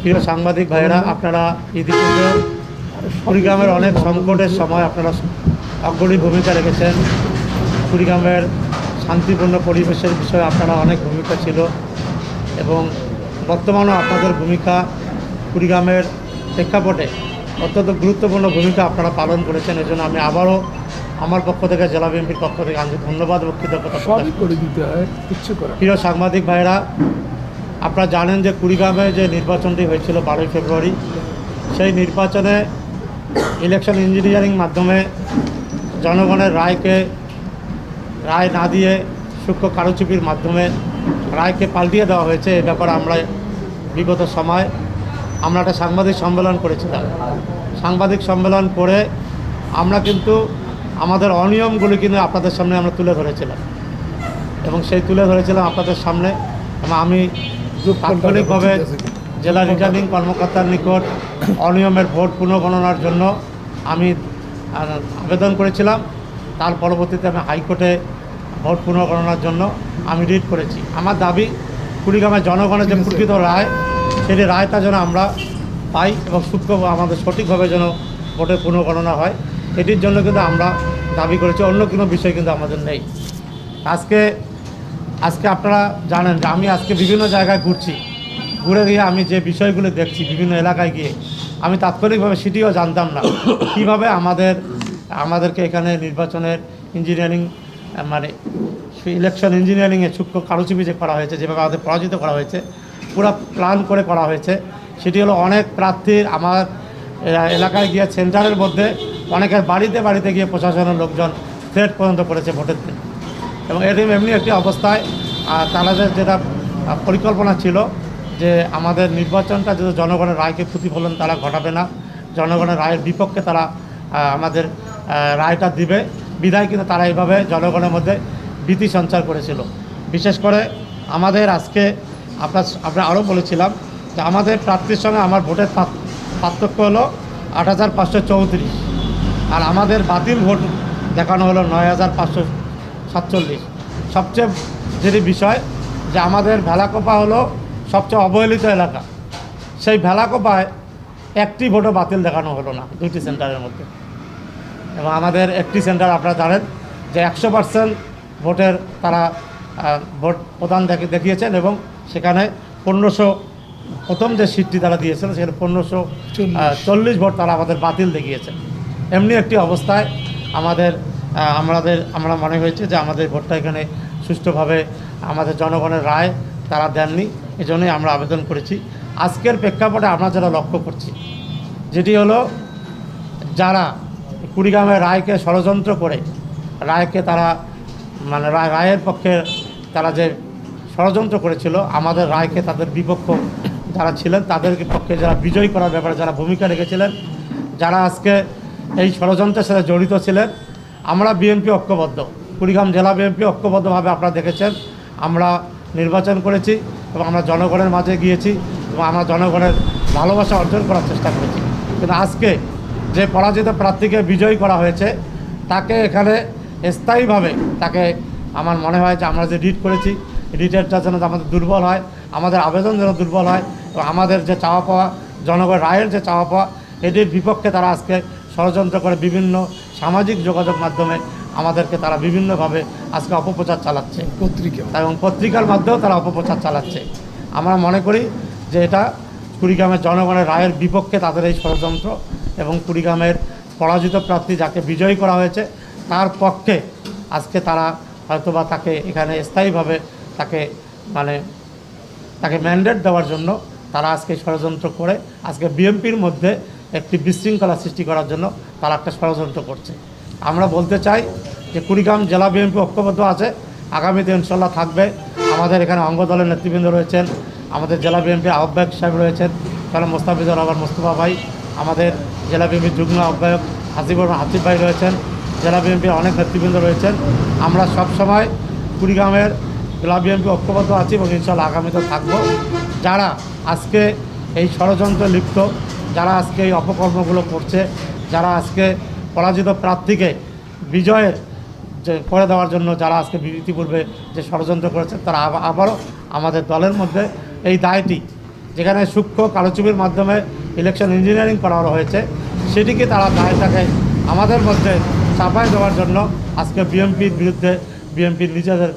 প্রিয় সাংবাদিক ভাইয়েরা, আপনারা ইতিপূর্বে কুড়িগ্রামের অনেক সংকটের সময় আপনারা অগ্রণী ভূমিকা রেখেছেন। কুড়িগ্রামের শান্তিপূর্ণ পরিবেশের বিষয়ে আপনারা অনেক ভূমিকা ছিল এবং বর্তমানেও আপনাদের ভূমিকা কুড়িগ্রামের প্রেক্ষাপটে অত্যন্ত গুরুত্বপূর্ণ ভূমিকা আপনারা পালন করেছেন। এজন্য আমি আবারও আমার পক্ষ থেকে, জেলা বিএনপির পক্ষ থেকে আন্তরিক ধন্যবাদ এবং কৃতজ্ঞতা প্রকাশ করে দিতে হয় কিচ্ছু করা। প্রিয় সাংবাদিক ভাইয়েরা, আপনারা জানেন যে কুড়িগ্রামে যে নির্বাচনটি হয়েছিল 12ই ফেব্রুয়ারি, সেই নির্বাচনে ইলেকশন ইঞ্জিনিয়ারিং মাধ্যমে জনগণের রায় না দিয়ে সূক্ষ্ম কারুচুপির মাধ্যমে রায়কে পাল্টিয়ে দেওয়া হয়েছে। এ ব্যাপারে আমরা বিগত সময় আমরা একটা সাংবাদিক সম্মেলন করেছিলাম। সাংবাদিক সম্মেলন করে আমরা কিন্তু আমাদের অনিয়মগুলি কিন্তু আপনাদের সামনে আমরা তুলে ধরেছিলাম এবং সেই তুলে ধরেছিলাম আপনাদের সামনে। এবং আমি তাৎক্ষণিকভাবে জেলা রিটার্নিং কর্মকর্তার নিকট অনিয়মের ভোট পুনর্গণনার জন্য আমি আবেদন করেছিলাম। তার পরবর্তীতে আমি হাইকোর্টে ভোট পুনর্গণনার জন্য আমি রিট করেছি। আমার দাবি, কুড়িগ্রামের জনগণের যে প্রকৃত রায়, সেটি রায়টা যেন আমরা পাই এবং সূক্ষ্ম আমাদের সঠিকভাবে যেন ভোটের পুনর্গণনা হয়, এটির জন্য কিন্তু আমরা দাবি করেছি। অন্য কোনো বিষয় কিন্তু আমাদের নেই। আজকে আপনারা জানেন যে আমি আজকে বিভিন্ন জায়গায় ঘুরে গিয়ে আমি যে বিষয়গুলো দেখছি বিভিন্ন এলাকায় গিয়ে, আমি তাৎক্ষণিকভাবে সেটিও জানতাম না কীভাবে আমাদেরকে এখানে নির্বাচনের ইঞ্জিনিয়ারিং মানে ইলেকশন ইঞ্জিনিয়ারিংয়ে সূক্ষ্ম কারুচুপি যে করা হয়েছে, যেভাবে আমাদের পরাজিত করা হয়েছে, পুরো প্ল্যান করে করা হয়েছে। সেটি হলো অনেক প্রার্থীর আমার এলাকায় গিয়ে সেন্টারের মধ্যে অনেকের বাড়িতে গিয়ে প্রশাসনের লোকজন থ্রেট পর্যন্ত করেছে ভোটের দিন। এবং এমনি একটি অবস্থায় তাদের যেটা পরিকল্পনা ছিল যে আমাদের নির্বাচনটা যদি জনগণের রায়কে প্রতিফলন তারা ঘটাবে না, জনগণের রায়ের বিপক্ষে তারা আমাদের রায়টা দিবে বিধায় কিন্তু তারা এইভাবে জনগণের মধ্যে ভীতি সঞ্চার করেছিল। বিশেষ করে আমাদের আজকে আমরা আরও বলেছিলাম যে আমাদের প্রার্থীর সঙ্গে আমার ভোটের পার্থক্য হলো ৮৫34, আর আমাদের বাতিল ভোট দেখানো হলো ৯৫47। সবচেয়ে যেটি বিষয় যে আমাদের ভেলাকোপা হলো সবচেয়ে অবহেলিত এলাকা, সেই ভেলাকোপায় একটি ভোটও বাতিল দেখানো হলো না দুটি সেন্টারের মধ্যে। এবং আমাদের একটি সেন্টার আপনারা জানেন যে 100% ভোটের তারা ভোট প্রদান দেখিয়েছেন এবং সেখানে 1500 প্রথম যে সিটটি তারা দিয়েছিল সেখানে 1540 ভোট তারা আমাদের বাতিল দেখিয়েছেন। এমনি একটি অবস্থায় আমরা মনে হয়েছে যে আমাদের ভোটটা এখানে সুষ্ঠুভাবে আমাদের জনগণের রায় তারা দেননি, এজন্যই আমরা আবেদন করেছি। আজকের প্রেক্ষাপটে আমরা যারা লক্ষ্য করছি যেটি হলো, যারা কুড়িগ্রামের রায়কে ষড়যন্ত্র করে রায়কে তারা মানে রায়ের পক্ষে তারা যে ষড়যন্ত্র করেছিল, আমাদের রায়কে তাদের বিপক্ষ যারা ছিলেন তাদেরকে পক্ষে যারা বিজয়ী করার ব্যাপারে যারা ভূমিকা রেখেছিলেন, যারা আজকে এই ষড়যন্ত্রের সাথে জড়িত ছিলেন, আমরা বিএনপি ঐক্যবদ্ধ, কুড়িগ্রাম জেলা বিএনপি ঐক্যবদ্ধভাবে আপনারা দেখেছেন আমরা নির্বাচন করেছি এবং আমরা জনগণের মাঝে গিয়েছি এবং আমরা জনগণের ভালোবাসা অর্জন করার চেষ্টা করেছি। কিন্তু আজকে যে পরাজিত প্রার্থীকে বিজয়ী করা হয়েছে তাকে এখানে স্থায়ীভাবে তাকে আমার মনে হয় যে আমরা যে রিট করেছি, রিটেরটা যেন আমাদের দুর্বল হয়, আমাদের আবেদন যেন দুর্বল হয় এবং আমাদের যে চাওয়া পাওয়া জনগণের রায়ের যে চাওয়া পাওয়া এটির বিপক্ষে তারা আজকে ষড়যন্ত্র করে বিভিন্ন সামাজিক যোগাযোগ মাধ্যমে আমাদেরকে তারা বিভিন্নভাবে আজকে অপপ্রচার চালাচ্ছে, এবং পত্রিকার মাধ্যমেও তারা অপপ্রচার চালাচ্ছে। আমরা মনে করি যে এটা কুড়িগ্রামের জনগণের রায়ের বিপক্ষে তাদের এই ষড়যন্ত্র এবং কুড়িগ্রামের পরাজিত প্রার্থী যাকে বিজয়ী করা হয়েছে তার পক্ষে আজকে তারা হয়তোবা তাকে এখানে স্থায়ীভাবে তাকে ম্যান্ডেট দেওয়ার জন্য তারা আজকে ষড়যন্ত্র করে আজকে বিএনপির মধ্যে একটি বিশৃঙ্খলা সৃষ্টি করার জন্য তারা একটা ষড়যন্ত্র করছে। আমরা বলতে চাই যে কুড়িগ্রাম জেলা বিএনপি ঐক্যবদ্ধ আছে, আগামীতে ইনশাল্লাহ থাকবে। আমাদের এখানে অঙ্গ দলের নেতৃবৃন্দ রয়েছেন, আমাদের জেলা বিএনপির আহ্বায়ক সাহেব রয়েছেন কারণ মোস্তাফিজুর রহমান মোস্তফা ভাই, আমাদের জেলা বিএনপির যুগ্ম আহ্বায়ক হাসিব ভাই রয়েছেন, জেলা বিএনপির অনেক নেতৃবৃন্দ রয়েছেন। আমরা সব সময় কুড়িগ্রামের জেলা বিএনপি ঐক্যবদ্ধ আছি এবং ইনশাল্লাহ আগামীতে থাকবো। যারা আজকে এই ষড়যন্ত্রে লিপ্ত, যারা আজকে এই অপকর্মগুলো করছে, যারা আজকে পরাজিত প্রার্থীকে বিজয়ের করে দেওয়ার জন্য যারা আজকে ইতিপূর্বে যে ষড়যন্ত্র করেছে, তারা আবারও আমাদের দলের মধ্যে এই দায়টি যেখানে সূক্ষ্ম কালোচুপির মাধ্যমে ইলেকশন ইঞ্জিনিয়ারিং করা হয়েছে, সেটিকে তারা দায়টাকে আমাদের মধ্যে চাপাই দেওয়ার জন্য আজকে বিএনপির বিরুদ্ধে, বিএনপির নিজেদের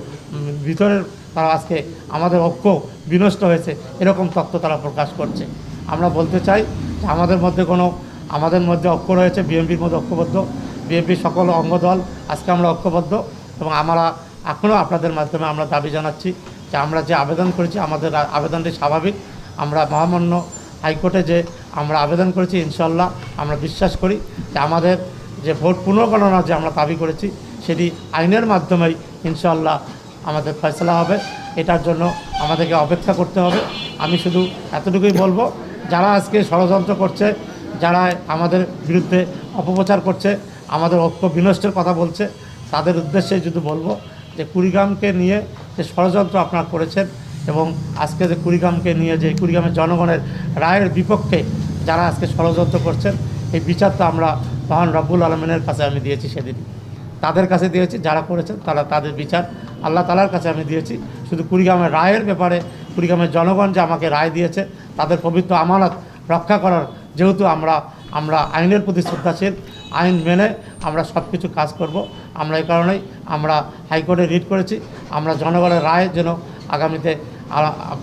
ভিতরের তারা আজকে আমাদের ঐক্য বিনষ্ট হয়েছে এরকম তথ্য তারা প্রকাশ করছে। আমরা বলতে চাই যে আমাদের মধ্যে ঐক্য রয়েছে, বিএনপির মধ্যে ঐক্যবদ্ধ, বিএনপির সকল অঙ্গদল আজকে আমরা ঐক্যবদ্ধ এবং আমরা এখনও আপনাদের মাধ্যমে আমরা দাবি জানাচ্ছি যে আমরা যে আবেদন করেছি আমাদের আবেদনটি স্বাভাবিক। আমরা মহামান্য হাইকোর্টে যে আমরা আবেদন করেছি, ইনশাল্লাহ আমরা বিশ্বাস করি যে আমাদের যে ভোট পুনর্গণনা যে আমরা দাবি করেছি সেটি আইনের মাধ্যমেই ইনশাল্লাহ আমাদের ফয়সলা হবে। এটার জন্য আমাদেরকে অপেক্ষা করতে হবে। আমি শুধু এতটুকুই বলবো, যারা আজকে ষড়যন্ত্র করছে, যারা আমাদের বিরুদ্ধে অপপ্রচার করছে, আমাদের ঐক্য বিনষ্টের কথা বলছে, তাদের উদ্দেশ্যে যদি বলবো যে কুড়িগ্রামকে নিয়ে যে ষড়যন্ত্র আপনারা করেছেন এবং আজকে যে কুড়িগ্রামকে নিয়ে যে কুড়িগ্রামের জনগণের রায়ের বিপক্ষে যারা আজকে ষড়যন্ত্র করছেন, এই বিচার তো আমরা মহান রব্বুল আলমিনের কাছে আমি দিয়েছি, সেদিন তাদের কাছে দিয়েছি, যারা করেছেন তাদের বিচার আল্লাহ তাআলার কাছে আমি দিয়েছি। শুধু কুড়িগ্রামের রায়ের ব্যাপারে কুড়িগ্রামের জনগণ যে আমাকে রায় দিয়েছে তাদের পবিত্র আমানত রক্ষা করার, যেহেতু আমরা আইনের প্রতি শ্রদ্ধাশীল, আইন মেনে আমরা সব কিছু কাজ করব। আমরা এই কারণেই আমরা হাইকোর্টে রিট করেছি, আমরা জনগণের রায় যেন আগামীতে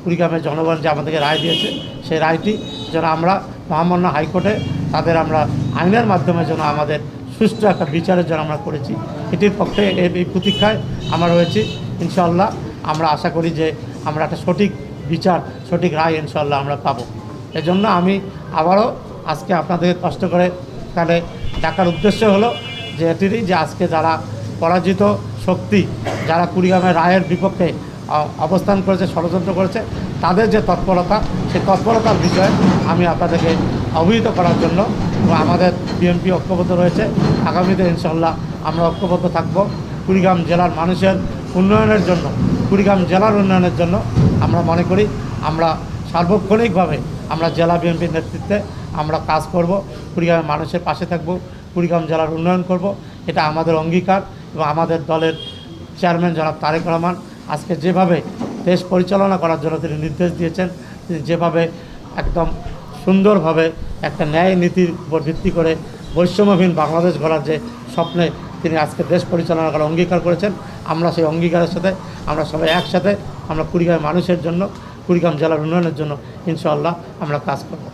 কুড়িগ্রামের জনগণ যে আমাদেরকে রায় দিয়েছে সেই রায়টি যেন আমরা মহামান্য হাইকোর্টে তাদের আমরা আইনের মাধ্যমে যেন আমাদের সুষ্ঠু একটা বিচারের জন্য আমরা করেছি, এটির পক্ষে এই প্রতীক্ষায় আমরা রয়েছি। ইনশাআল্লাহ আমরা আশা করি যে আমরা একটা সঠিক বিচার, সঠিক রায় ইনশাআল্লাহ আমরা পাবো। এজন্য আমি আবারও আজকে আপনাদেরকে কষ্ট করে তাহলে ডাকার উদ্দেশ্য হলো যে এটিরই যে আজকে যারা পরাজিত শক্তি, যারা কুড়িগ্রামের রায়ের বিপক্ষে অবস্থান করেছে, ষড়যন্ত্র করেছে, তাদের যে তৎপরতা, সেই তৎপরতার বিষয়ে আমি আপনাদেরকে অবহিত করার জন্য, আমাদের বিএনপি ঐক্যবদ্ধ রয়েছে। আগামীতে ইনশাআল্লাহ আমরা ঐক্যবদ্ধ থাকব কুড়িগ্রাম জেলার মানুষের উন্নয়নের জন্য, কুড়িগ্রাম জেলার উন্নয়নের জন্য। আমরা মনে করি আমরা সার্বক্ষণিকভাবে আমরা জেলা বিএনপির নেতৃত্বে আমরা কাজ করব, কুড়িগ্রামের মানুষের পাশে থাকব, কুড়িগ্রাম জেলার উন্নয়ন করব। এটা আমাদের অঙ্গীকার এবং আমাদের দলের চেয়ারম্যান জনাব তারেক রহমান আজকে যেভাবে দেশ পরিচালনা করার জন্য তিনি নির্দেশ দিয়েছেন, তিনি যেভাবে একদম সুন্দরভাবে একটা ন্যায় নীতির উপর ভিত্তি করে বৈষম্যহীন বাংলাদেশ গড়ার যে স্বপ্নে তিনি আজকে দেশ পরিচালনা করার অঙ্গীকার করেছেন, আমরা সেই অঙ্গীকারের সাথে আমরা সবাই একসাথে আমরা কুড়িগ্রামের মানুষের জন্য, কুড়িগ্রাম জেলার উন্নয়নের জন্য ইনশাআল্লাহ আমরা কাজ করব।